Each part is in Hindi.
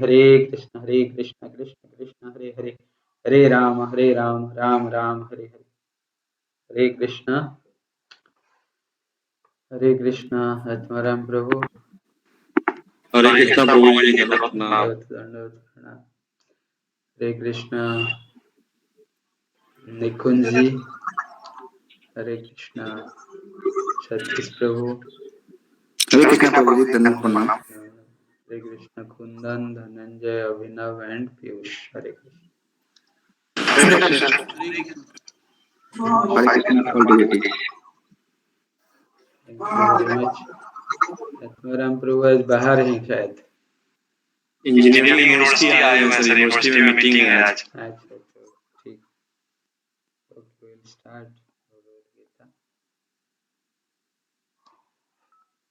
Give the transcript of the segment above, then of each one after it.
हरे कृष्ण कृष्ण कृष्ण हरे हरे, हरे राम राम राम हरे हरे। हरे कृष्ण आत्माराम प्रभु। हरे कृष्ण प्रभु जी की तरफ दंडवत प्रणाम। हरे कृष्ण निकुंज जी, हरे कृष्ण सतीश प्रभु, हरे कृष्ण प्रभु जी दंडवत प्रणाम। हरे कृष्ण कुंदन धनंजय अभिनव एंड पीयूष। हरे कृष्ण। हरे Krishna all devotees. Thank you very much. Atmaram प्रभु आज बाहर हैं शायद। इंजीनियरिंग यूनिवर्सिटी आए हैं सर, यूनिवर्सिटी में मीटिंग है आज। अच्छा ठीक। Okay will start Bhagavad Gita.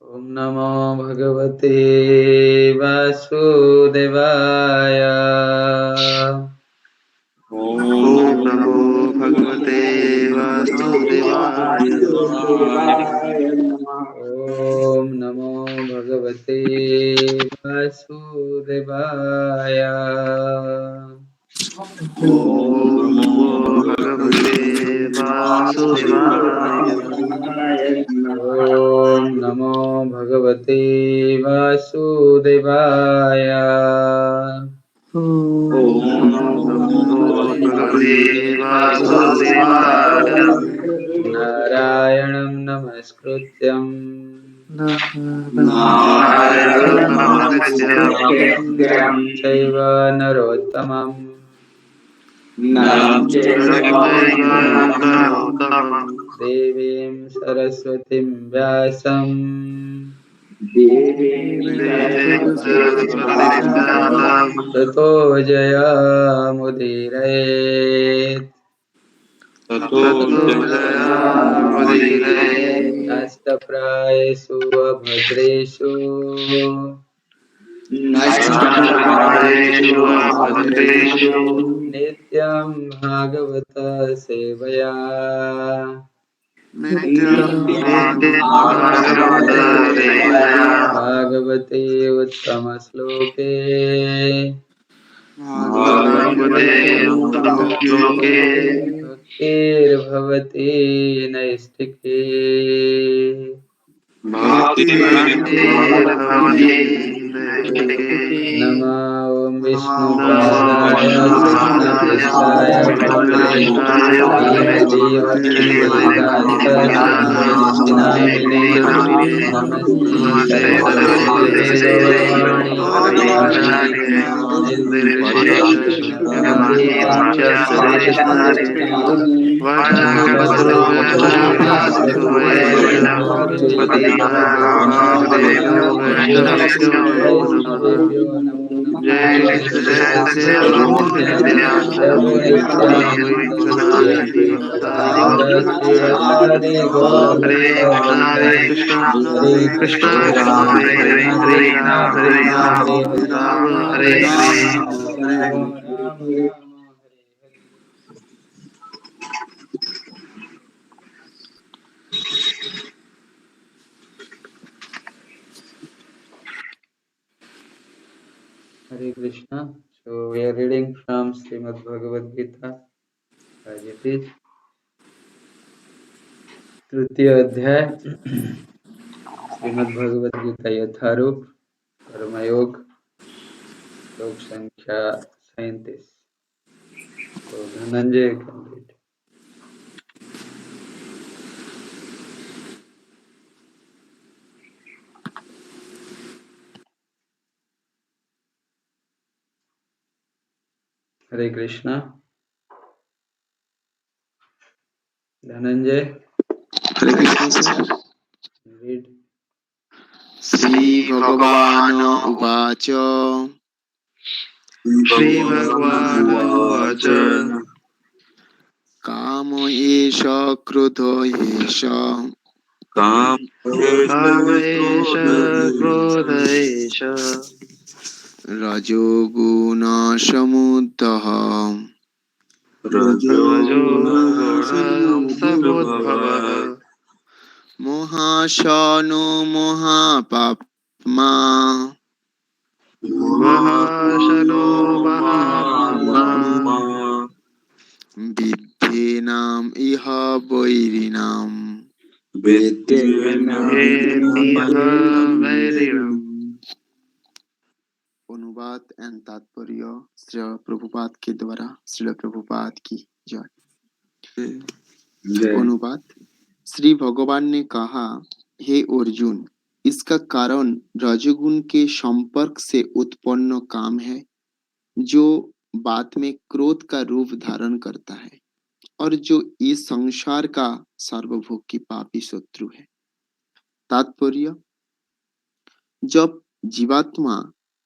ओम नमो भगवते वासुदेवाय। ओम नमो भगवते वासुदेवाय। ओम नमो भगवते वासुदेवाय। ओम नमो भगवते वासुदेवाय। ओम नमो भगवते वासुदेवाय। ओम नमो भगवते वासुदेवाय। नारायणं नमस्कृत्यं नारायणं नमस्कृत्य नरं चैव नरोत्तमं नरं चैव नरोत्तमं देवीं सरस्वतीं व्यासं देवीं सरस्वतीं व्यासं ततो जयमुदीरयेत्। ततो जयामुदीरये। नष्टप्रायेषु अभद्रेषु नष्टप्रायेषु अभद्रेषु नित्यं भागवत सेवया नित्यं भागवतसेवया। भागवते उत्तमश्लोके भागवते उत्तमश्लोके भक्तिर्भवति नैष्टिके। भक्तिर्भवति नैष्टिके। नमो ओम नमो विष्णुपादाय विष्णुपादाय कृष्णपृष्ठाय भूतले कृष्णपृष्ठाय श्रीमते भक्ति वेदांत स्वामी नामिने नमस्ते सरस्वते गौरवाणी प्रचारिणे निर्विशेषशून्यवादी पाश्चात्य वज्रपत्रो वैष्णवेभ्यो नमो नमः। जय सच्चिदानंद प्रभु नित्यानंद श्री अद्वैत श्रीवासादि गौर हरे भक्तवृंद हरे कृष्णा कृष्ण कृष्णा हरे हरे कृष्ण हरे Krishna Ram Hare Hare Ram Hare Hare Hare. Ram Hare Hare. Hare Krishna. So we are reading from Srimad Bhagavad Gita. As it is तृतीय अध्याय श्रीमद् भगवद गीता यथारूप कर्मयोग श्लोक संख्या 37। तो धनंजय कंप्लीट। हरे कृष्णा धनंजय। हरे कृष्ण सर। रीड। श्री भगवान उवाच। श्री भगवान उवाच। काम एष क्रोध एष काम एष क्रोध एष रजोगुण समुद्धः रजोगुणसमुद्भवः मोहाशनो मोहापाप्मा मोहशनो महात्मा विद्धेनाम इह वैरिणाम वेत्तिह वैरिणम्। अनुवाद एंड तात्पर्य श्री प्रभुपाद के द्वारा। श्रील प्रभुपाद की जय। अनुवाद। श्री भगवान ने कहा, हे अर्जुन, इसका कारण रजोगुण के संपर्क से उत्पन्न काम है, जो बाद में क्रोध का रूप धारण करता है और जो इस संसार का सर्वभोगी पापी शत्रु है। तात्पर्य। जब जीवात्मा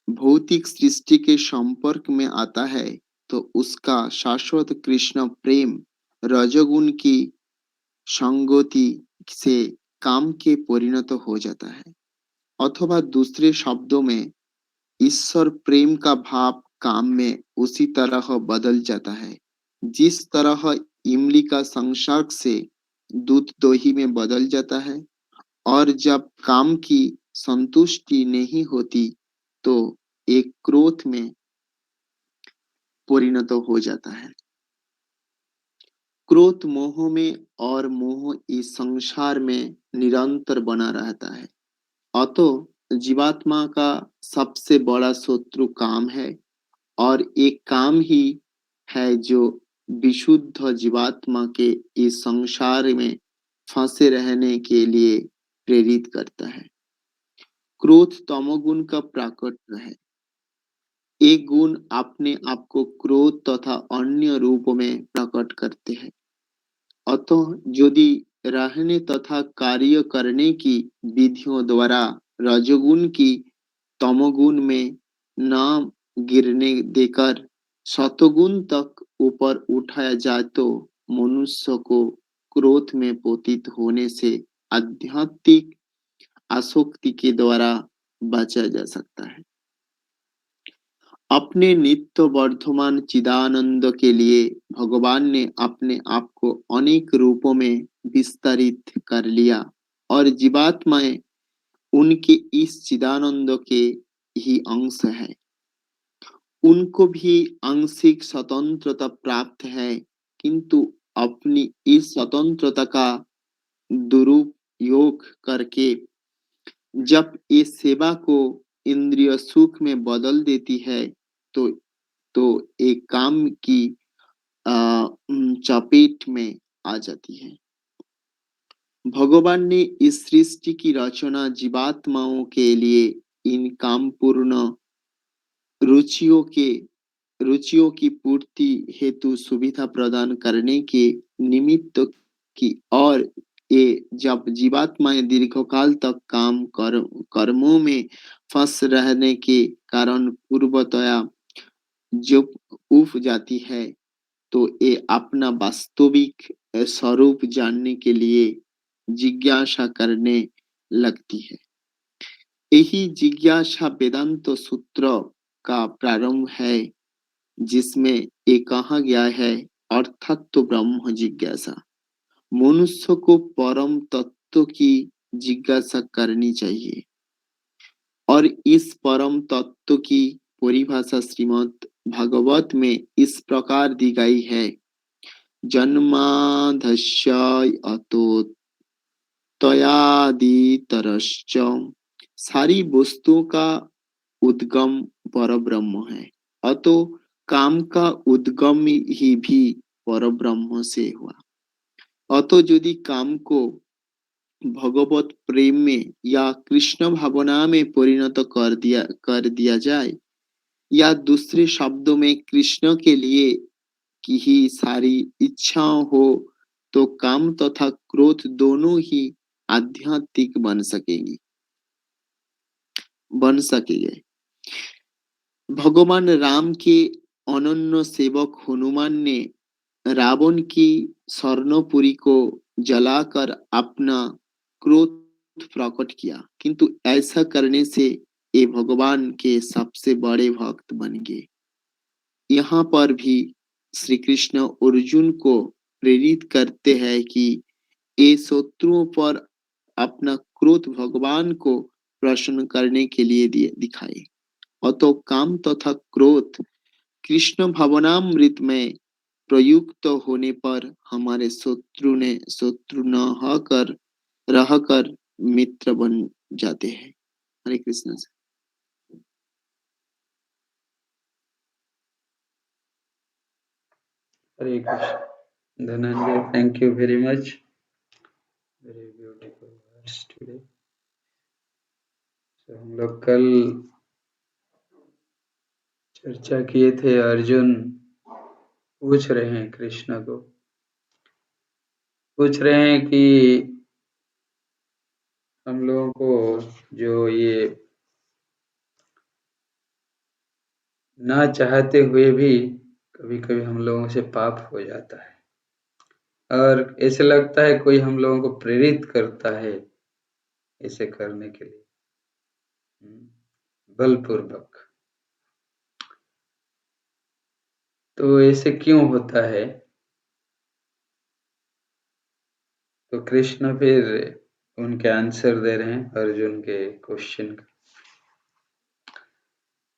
भौतिक सृष्टि के संपर्क में आता है तो उसका शाश्वत कृष्ण प्रेम रजोगुण की संगति से काम के परिणत हो जाता है, अथवा दूसरे शब्दों में ईश्वर प्रेम का भाव काम में उसी तरह बदल जाता है जिस तरह इमली का संसर्ग से दूध दही में बदल जाता है, और जब काम की संतुष्टि नहीं होती तो एक क्रोध में परिणत हो जाता है। क्रोध मोह में और मोह इस संसार में निरंतर बना रहता है। अतः जीवात्मा का सबसे बड़ा शत्रु काम है, और एक काम ही है जो विशुद्ध जीवात्मा के इस संसार में फंसे रहने के लिए प्रेरित करता है। क्रोध तमोगुण का प्राकट्य है। एक गुण अपने आप को क्रोध तथा अन्य रूपों में प्रकट करते हैं। अतः यदि रहने तथा कार्य करने की विधियों द्वारा रजोगुण की तमोगुण में न गिरने देकर सतोगुण तक ऊपर उठाया जाए तो मनुष्य को क्रोध में पतित होने से आध्यात्मिक आसक्ति के द्वारा बचा जा सकता है। अपने नित्य वर्धमान चिदानंद के लिए भगवान ने अपने आप को अनेक रूपों में विस्तारित कर लिया, और जीवात्माएं उनके इस चिदानंद के ही अंश है। उनको भी आंशिक स्वतंत्रता प्राप्त है, किंतु अपनी इस स्वतंत्रता का दुरुपयोग करके जब ये सेवा को इंद्रिय सुख में बदल देती है तो एक काम की चपेट में आ जाती है। भगवान ने इस सृष्टि की रचना जीवात्माओं के लिए इन काम पूर्ण रुचियों के रुचियों की पूर्ति हेतु सुविधा प्रदान करने के निमित्त की, और ये जब जीवात्माएं दीर्घकाल तक कर्मों में फंस रहने के कारण पूर्वतया जब उफ जाती है तो ये अपना वास्तविक स्वरूप जानने के लिए जिज्ञासा करने लगती है। यही जिज्ञासा वेदांत सूत्र का प्रारंभ है, जिसमें ये कहा गया है, अर्थात तो ब्रह्म जिज्ञासा। मनुष्य को परम तत्व की जिज्ञासा करनी चाहिए, और इस परम तत्व की परिभाषा श्रीमद् भागवत में इस प्रकार दी गई है, जन्माधस्य अतो तयादितरश्च। सारी वस्तुओं का उद्गम परब्रह्म है, अतो काम का उद्गम ही भी परब्रह्म से हुआ। अतो यदि काम को भगवत प्रेम में या कृष्ण भावना में परिणत कर दिया जाए, या दूसरे शब्दों में कृष्ण के लिए की ही सारी इच्छाओं हो, तो काम तथा क्रोध दोनों ही आध्यात्मिक बन सकेंगे। भगवान राम के अनन्य सेवक हनुमान ने रावण की स्वर्णपुरी को जलाकर अपना क्रोध प्रकट किया, किंतु ऐसा करने से ये भगवान के सबसे बड़े भक्त बन गए। यहाँ पर भी श्री कृष्ण अर्जुन को प्रेरित करते हैं कि ये शत्रुओं पर अपना क्रोध भगवान को प्रसन्न करने के लिए दिखाए। अतो काम तथा क्रोध कृष्ण भावनामृत में प्रयुक्त होने पर हमारे शत्रु न होकर रहकर मित्र बन जाते हैं। हरे कृष्ण। हरे Krishna. Dhananjay, thank you very much, very beautiful words today. तो हम लोग कल चर्चा किए थे, अर्जुन पूछ रहे हैं कृष्ण को, पूछ रहे हैं कि हम लोगों को जो ये ना चाहते हुए भी कभी कभी हम लोगों से पाप हो जाता है, और ऐसे लगता है कोई हम लोगों को प्रेरित करता है ऐसे करने के लिए, बलपूर्वक। तो ऐसे क्यों होता है? तो कृष्ण फिर उनके आंसर दे रहे हैं अर्जुन के क्वेश्चन का।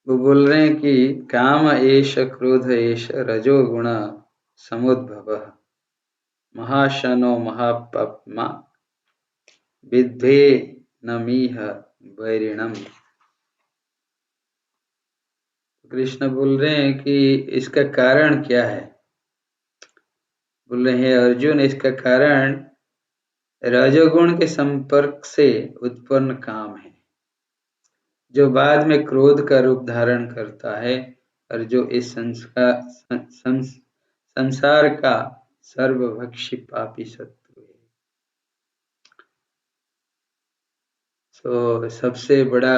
वो बोल रहे हैं कि काम एष क्रोध एष रजोगुण समुद्भवः महाशनो महापाप्मा विद्वे नमीह वैरिणम। कृष्ण बोल रहे हैं कि इसका कारण क्या है? बोल रहे हैं अर्जुन, इसका कारण रजोगुण के संपर्क से उत्पन्न काम है, जो बाद में क्रोध का रूप धारण करता है, और जो इस संसार का सर्वभक्षी पापी शत्रु है। तो सबसे बड़ा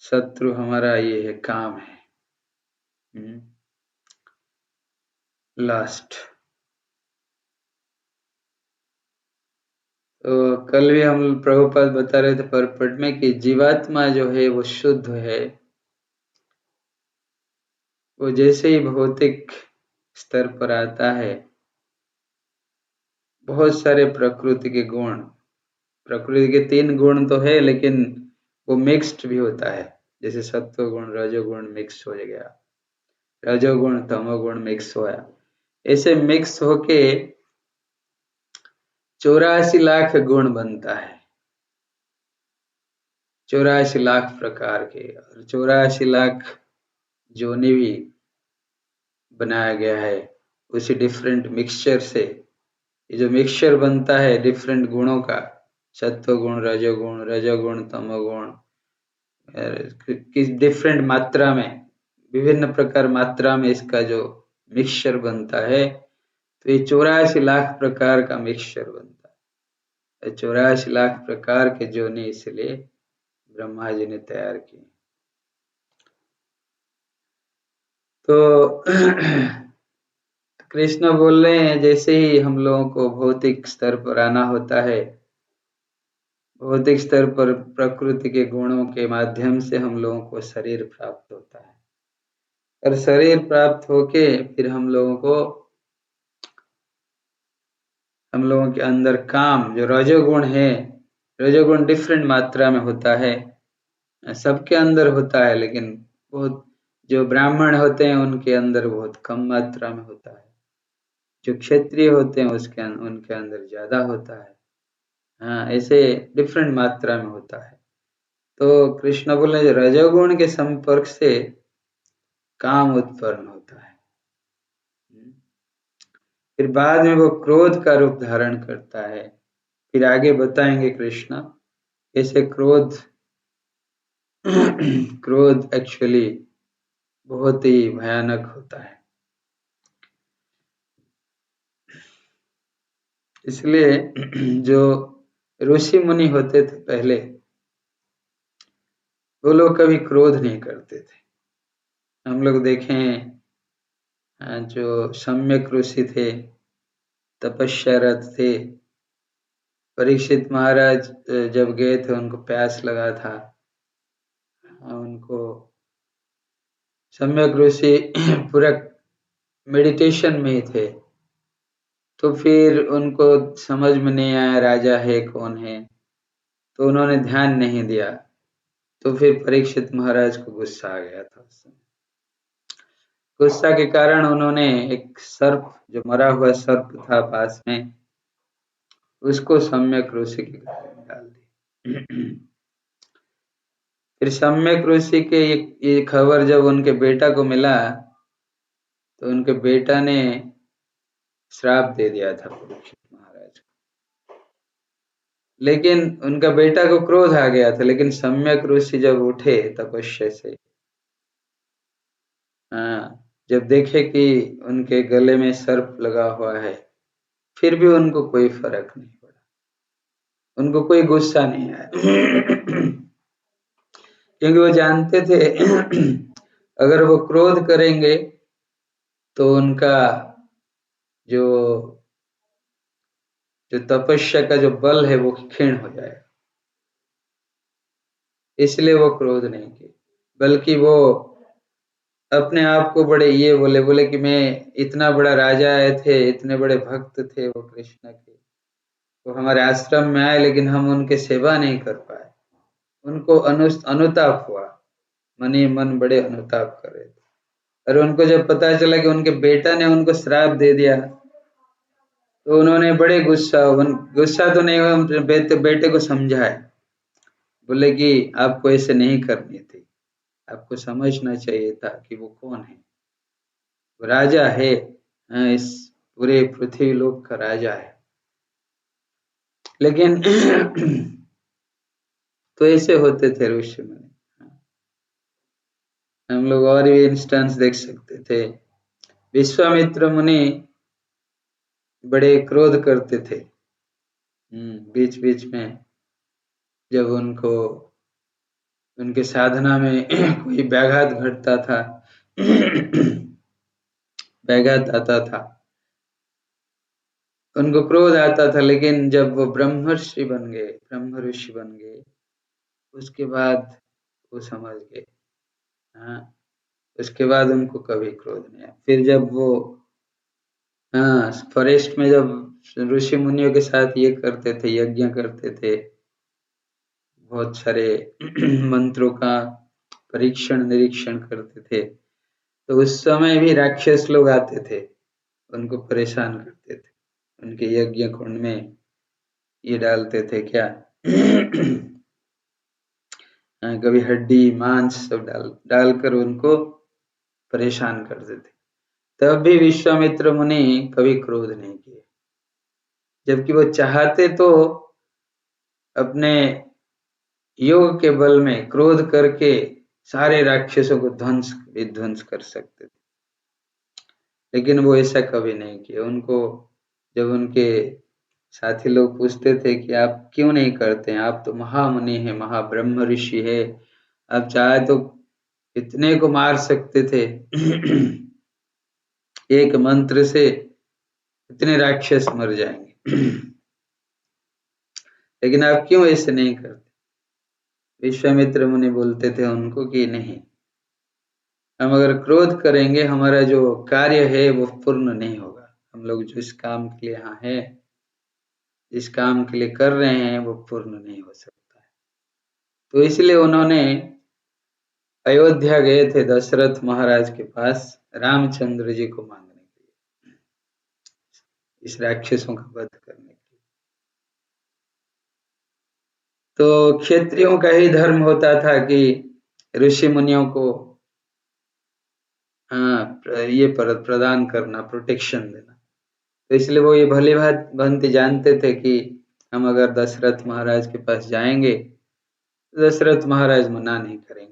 शत्रु हमारा ये है, काम है। लास्ट। तो कल भी हम प्रभुपाद बता रहे थे परपट में कि जीवात्मा जो है वो शुद्ध है, वो जैसे ही भौतिक स्तर पर आता है, बहुत सारे प्रकृति के गुण, प्रकृति के 3 गुण तो है, लेकिन वो मिक्स्ड भी होता है। जैसे सत्व गुण रजोगुण मिक्स हो गया, रजोगुण तमोगुण मिक्स होया, ऐसे मिक्स होके 84 लाख गुण बनता है, 84 लाख प्रकार के, और 84 लाख जोनि भी बनाया गया है उसी डिफरेंट मिक्सचर से। ये जो मिक्सचर बनता है डिफरेंट गुणों का, सत्वगुण रजोगुण तमोगुण, किस डिफरेंट मात्रा में, विभिन्न प्रकार मात्रा में इसका जो मिक्सचर बनता है, तो ये 84 लाख प्रकार का मिक्सचर बनता है। 84 लाख प्रकार के जोनि इसलिए ब्रह्मा जी ने तैयार किए। तो कृष्ण बोल रहे हैं जैसे ही हम लोगों को भौतिक स्तर पर आना होता है, भौतिक स्तर पर प्रकृति के गुणों के माध्यम से हम लोगों को शरीर प्राप्त होता है, और शरीर प्राप्त होके फिर हम लोगों के अंदर काम, जो रजोगुण है, रजोगुण डिफरेंट मात्रा में होता है, सबके अंदर होता है, लेकिन बहुत जो ब्राह्मण होते हैं उनके अंदर बहुत कम मात्रा में होता है, जो क्षत्रिय होते हैं उनके अंदर ज्यादा होता है। हाँ, ऐसे डिफरेंट मात्रा में होता है। तो कृष्ण बोले रजोगुण के संपर्क से काम उत्पन्न होता है, फिर बाद में वो क्रोध का रूप धारण करता है। फिर आगे बताएंगे कृष्ण ऐसे क्रोध एक्चुअली बहुत ही भयानक होता है। इसलिए जो ऋषि मुनि होते थे पहले, वो लोग कभी क्रोध नहीं करते थे। हम लोग देखें जो सम्यक ऋषि थे, तपस्यारत थे, परीक्षित महाराज जब गए थे, उनको प्यास लगा था, उनको सम्यक ऋषि पूरा मेडिटेशन में ही थे, तो फिर उनको समझ में नहीं आया राजा है कौन है, तो उन्होंने ध्यान नहीं दिया, तो फिर परीक्षित महाराज को गुस्सा आ गया था उस समय। गुस्सा के कारण उन्होंने एक सर्प, जो मरा हुआ सर्प था पास में, उसको सम्यक ऋषि के गले में डाल दी। फिर सम्यक ऋषि के ये खबर जब उनके बेटा को मिला, तो उनके बेटा ने श्राप दे दिया था परीक्षित महाराज को। लेकिन उनका बेटा को क्रोध आ गया था, लेकिन सम्यक ऋषि जब उठे तपस्या से, जब देखे कि उनके गले में सर्प लगा हुआ है, फिर भी उनको कोई फर्क नहीं पड़ा, उनको कोई गुस्सा नहीं आया। क्योंकि वो जानते थे अगर वो क्रोध करेंगे तो उनका जो तपस्या का जो बल है वो क्षीण हो जाएगा। इसलिए वो क्रोध नहीं किए, बल्कि वो अपने आप को बड़े ये बोले कि मैं इतना बड़ा राजा आए थे, इतने बड़े भक्त थे वो कृष्ण के, वो हमारे आश्रम में आए, लेकिन हम उनके सेवा नहीं कर पाए। उनको अनुताप हुआ, मन ही मन बड़े अनुताप कर रहे थे। और उनको जब पता चला कि उनके बेटा ने उनको श्राप दे दिया, तो उन्होंने बड़े गुस्सा तो नहीं हुआ, बेटे को समझाए, बोले कि आपको ऐसे नहीं करनी थी, आपको समझना चाहिए था कि वो कौन है। वो राजा है, इस पूरे पृथ्वी लोक का राजा है। लेकिन तो ऐसे होते थे ऋषि मुनि। हम लोग और भी इंस्टेंस देख सकते थे। विश्वामित्र मुनि बड़े क्रोध करते थे। बीच बीच में जब उनको उनके साधना में कोई व्याघात घटता था, व्याघात आता था, उनको क्रोध आता था। लेकिन जब वो ब्रह्म ऋषि बन गए, उसके बाद वो समझ गए। उसके बाद उनको कभी क्रोध नहीं आया। फिर जब वो फॉरेस्ट में जब ऋषि मुनियों के साथ ये करते थे, यज्ञ करते थे, बहुत सारे मंत्रों का परीक्षण निरीक्षण करते थे, तो उस समय भी राक्षस लोग आते थे, उनको परेशान करते थे। उनके यज्ञ कुंड में ये डालते थे क्या कभी हड्डी मांस सब डालकर उनको परेशान करते थे। तब भी विश्वामित्र मुनि कभी क्रोध नहीं किए, जबकि वो चाहते तो अपने योग के बल में क्रोध करके सारे राक्षसों को विध्वंस कर सकते थे, लेकिन वो ऐसा कभी नहीं किया। उनको जब उनके साथी लोग पूछते थे कि आप क्यों नहीं करते हैं, आप तो महामुनि हैं, महाब्रह्म ऋषि है, आप चाहे तो इतने को मार सकते थे एक मंत्र से इतने राक्षस मर जाएंगे लेकिन आप क्यों ऐसे नहीं करते। विश्वामित्र मुनि बोलते थे उनको कि नहीं, हम अगर क्रोध करेंगे हमारा जो कार्य है वो पूर्ण नहीं होगा। हम लोग जो इस काम के लिए यहाँ है, इस काम के लिए कर रहे हैं, वो पूर्ण नहीं हो सकता है। तो इसलिए उन्होंने अयोध्या गए थे दशरथ महाराज के पास रामचंद्र जी को मांगने के लिए, इस राक्षसों का वध करने के लिए। तो क्षत्रियों का ही धर्म होता था कि ऋषि मुनियों को ये प्रदान करना, प्रोटेक्शन देना। तो इसलिए वो ये भली भांति जानते थे कि हम अगर दशरथ महाराज के पास जाएंगे तो दशरथ महाराज मना नहीं करेंगे।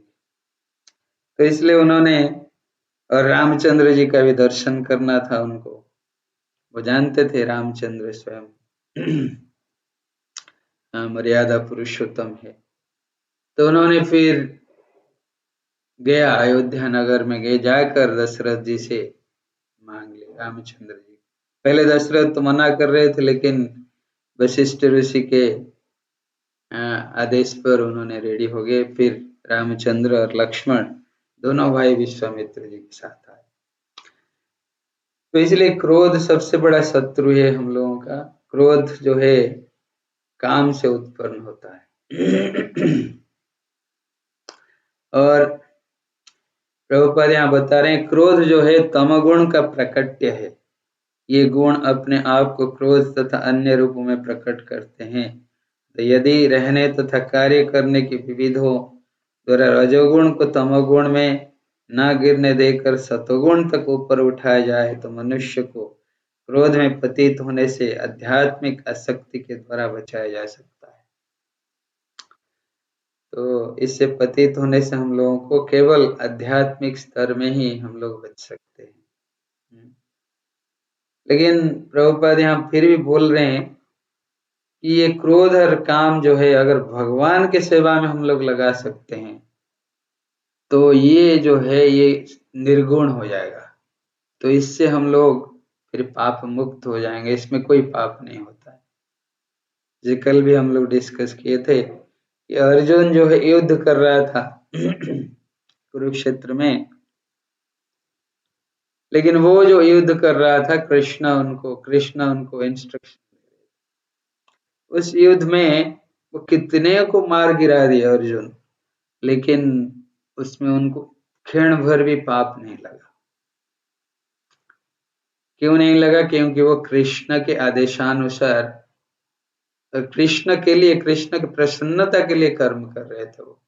तो इसलिए उन्होंने, और रामचंद्र जी का भी दर्शन करना था उनको, वो जानते थे रामचंद्र स्वयं मर्यादा पुरुषोत्तम है। तो उन्होंने फिर गया अयोध्या नगर में गए, जाकर दशरथ जी से मांग ले रामचंद्र जी। पहले दशरथ तो मना कर रहे थे, लेकिन वशिष्ठ ऋषि के आदेश पर उन्होंने रेडी हो गए। फिर रामचंद्र और लक्ष्मण दोनों भाई विश्वामित्र जी के साथ आए। तो इसलिए क्रोध सबसे बड़ा शत्रु है हम लोगों का। क्रोध जो है काम से उत्पन्न होता है और प्रभुपाद यहाँ बता रहे हैं क्रोध जो है तमोगुण का प्रकट्य है। ये गुण अपने आप को क्रोध तथा अन्य रूपों में प्रकट करते हैं। तो यदि रहने तथा कार्य करने की विविधों द्वारा रजोगुण को तमोगुण में न गिरने देकर सतोगुण तक ऊपर उठाया जाए तो मनुष्य को क्रोध में पतित होने से आध्यात्मिक आसक्ति के द्वारा बचाया जा सकता है। तो इससे पतित होने से हम लोगों को केवल आध्यात्मिक स्तर में ही हम लोग बच सकते हैं। लेकिन प्रभुपाद यहाँ फिर भी बोल रहे हैं कि ये क्रोध और काम जो है अगर भगवान के सेवा में हम लोग लगा सकते हैं तो ये जो है ये निर्गुण हो जाएगा। तो इससे हम लोग फिर पाप मुक्त हो जाएंगे, इसमें कोई पाप नहीं होता है। जो कल भी हम लोग डिस्कस किए थे कि अर्जुन जो है युद्ध कर रहा था कुरुक्षेत्र में, लेकिन वो जो युद्ध कर रहा था कृष्ण उनको इंस्ट्रक्शन, उस युद्ध में वो कितने को मार गिरा दिया अर्जुन, लेकिन उसमें उनको क्षण भर भी पाप नहीं लगा। क्यों नहीं लगा? क्योंकि वो कृष्ण के आदेशानुसार कृष्ण की प्रसन्नता के लिए कर्म कर रहे थे। वो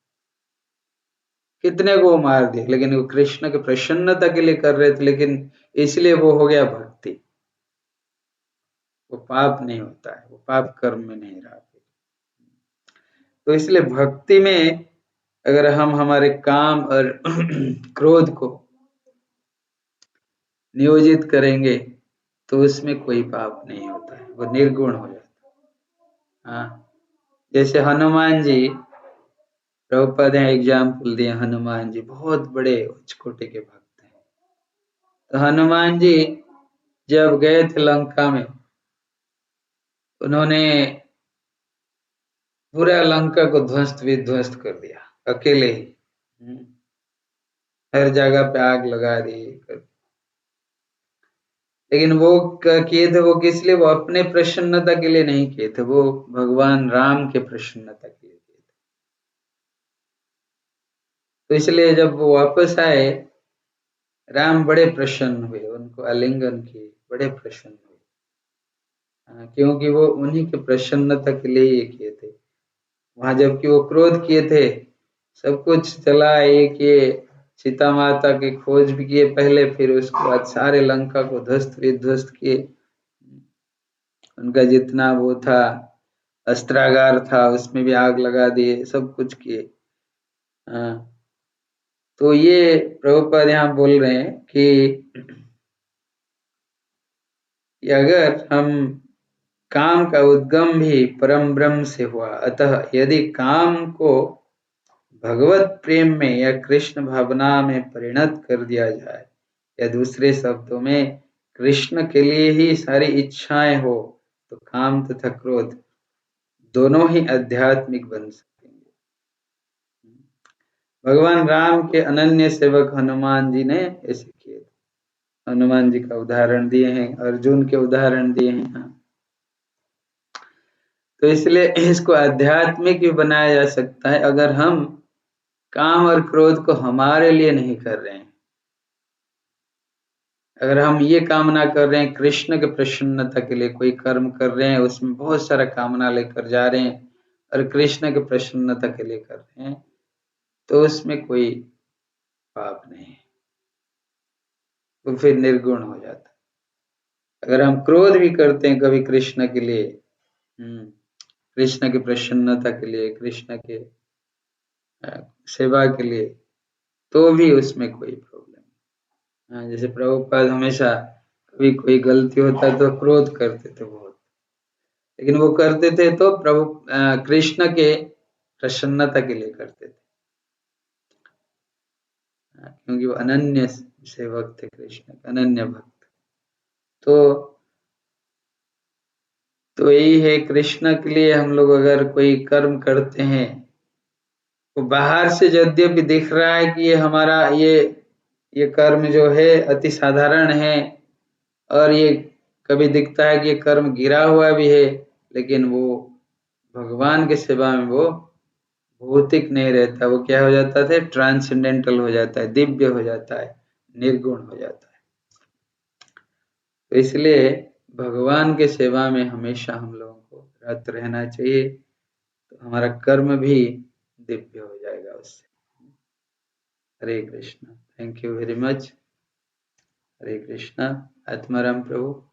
कितने को मार दिया, लेकिन वो कृष्ण की प्रसन्नता के लिए कर रहे थे, लेकिन इसलिए वो हो गया भक्ति। वो पाप नहीं होता है, वो पाप कर्म में नहीं रहा। तो इसलिए भक्ति में अगर हम हमारे काम और क्रोध को नियोजित करेंगे तो उसमें कोई पाप नहीं होता है, वो निर्गुण हो जाता है। हाँ, जैसे हनुमान जी, प्रभुपाद ने एग्जाम्पल दिए, हनुमान जी बहुत बड़े उच्च कोटि के भक्त हैं। तो हनुमान जी जब गए थे लंका में, उन्होंने पूरा लंका को ध्वस्त विध्वस्त कर दिया अकेले ही। हर जगह पे आग लगा दी। लेकिन वो किए थे वो किस लिए? वो अपने प्रसन्नता के लिए नहीं किए थे, वो भगवान राम के प्रसन्नता के लिए किए थे। तो इसलिए जब वो वापस आए, राम बड़े प्रसन्न हुए, उनको आलिंगन किए, बड़े प्रसन्न हुए। क्योंकि वो उन्हीं के प्रसन्नता के लिए ये किए थे। वहां जबकि वो क्रोध किए थे, सब कुछ चला, ये किए, सीता माता की खोज भी किए पहले, फिर उसके बाद सारे लंका को ध्वस्त विध्वस्त किए। उनका जितना वो था अस्त्रागार था उसमें भी आग लगा दिए, सब कुछ किए। तो ये प्रभुपाद यहाँ बोल रहे हैं कि अगर हम काम का उद्गम भी परम ब्रह्म से हुआ, अतः यदि काम को भगवत प्रेम में या कृष्ण भावना में परिणत कर दिया जाए, या दूसरे शब्दों में कृष्ण के लिए ही सारी इच्छाएं हो, तो काम तथा क्रोध दोनों ही आध्यात्मिक बन सकेंगे। भगवान राम के अनन्य सेवक हनुमान जी ने ऐसे किए। हनुमान जी का उदाहरण दिए हैं, अर्जुन के उदाहरण दिए हैं। तो इसलिए इसको आध्यात्मिक भी बनाया जा सकता है अगर हम काम और क्रोध को हमारे लिए नहीं कर रहे हैं। अगर हम ये कामना कर रहे हैं कृष्ण के प्रसन्नता के लिए कोई कर्म कर रहे हैं, उसमें बहुत सारा कामना लेकर जा रहे हैं और कृष्ण के प्रसन्नता के लिए कर रहे हैं, तो उसमें कोई पाप नहीं है, तो फिर निर्गुण हो जाता है। अगर हम क्रोध भी करते हैं कभी कृष्ण के लिए, कृष्ण की प्रसन्नता के लिए, कृष्ण के सेवा के लिए, तो भी उसमें कोई प्रॉब्लम नहीं। जैसे प्रभुपाद हमेशा कभी कोई गलती होता तो क्रोध करते थे बहुत, लेकिन वो करते थे तो प्रभु कृष्ण के प्रसन्नता के लिए करते थे, क्योंकि वो अनन्य सेवक थे, कृष्ण अनन्य भक्त। तो यही है, कृष्ण के लिए हम लोग अगर कोई कर्म करते हैं तो बाहर से यद्यपि दिख रहा है कि ये हमारा ये कर्म जो है अति साधारण है, और ये कभी दिखता है कि ये कर्म गिरा हुआ भी है, लेकिन वो भगवान के सेवा में वो भौतिक नहीं रहता, वो क्या हो जाता है, ट्रांसेंडेंटल हो जाता है, दिव्य हो जाता है, निर्गुण हो जाता है। तो इसलिए भगवान के सेवा में हमेशा हम लोगों को रत रहना चाहिए, तो हमारा कर्म भी दिव्य हो जाएगा उससे। हरे Krishna, thank you very much. हरे कृष्णा। आत्माराम प्रभु।